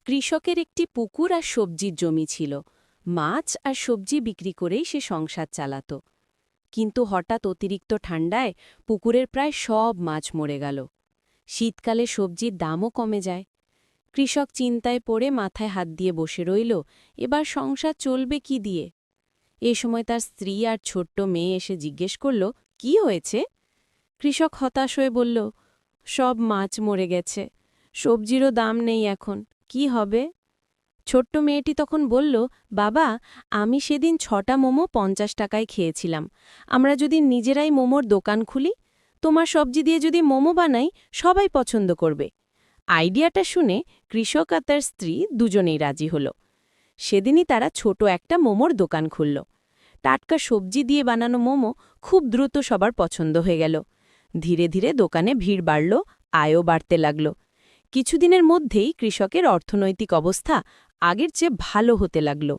কৃষকের একটি পুকুর আর সবজির জমি ছিল। মাছ আর সবজি বিক্রি করেই সে সংসার চালাত। কিন্তু হঠাৎ অতিরিক্ত ঠান্ডায় পুকুরের প্রায় সব মাছ মরে গেল। শীতকালে সবজির দামও কমে যায়। কৃষক চিন্তায় পড়ে মাথায় হাত দিয়ে বসে রইল, এবার সংসার চলবে কি দিয়ে? এ সময় তার স্ত্রী আর ছোট্ট মেয়ে এসে জিজ্ঞেস করল, কি হয়েছে? কৃষক হতাশ হয়ে বলল, সব মাছ মরে গেছে, সবজিরও দাম নেই এখন, কি হবে? ছোট্ট মেয়েটি তখন বলল, বাবা, আমি সেদিন 6টা মোমো 50 টাকায় খেয়েছিলাম। আমরা যদি নিজেরাই মোমোর দোকান খুলি, তোমার সবজি দিয়ে যদি মোমো বানাই, সবাই পছন্দ করবে। আইডিয়াটা শুনে কৃষক আর তার স্ত্রী দুজনেই রাজি হল। সেদিনই তারা ছোট একটা মোমোর দোকান খুলল। টাটকা সবজি দিয়ে বানানো মোমো খুব দ্রুত সবার পছন্দ হয়ে গেল। ধীরে ধীরে দোকানে ভিড় বাড়ল, আয়ও বাড়তে লাগল। কিছুদিনের মধ্যেই কৃষকের অর্থনৈতিক অবস্থা আগের চেয়ে ভালো হতে লাগল।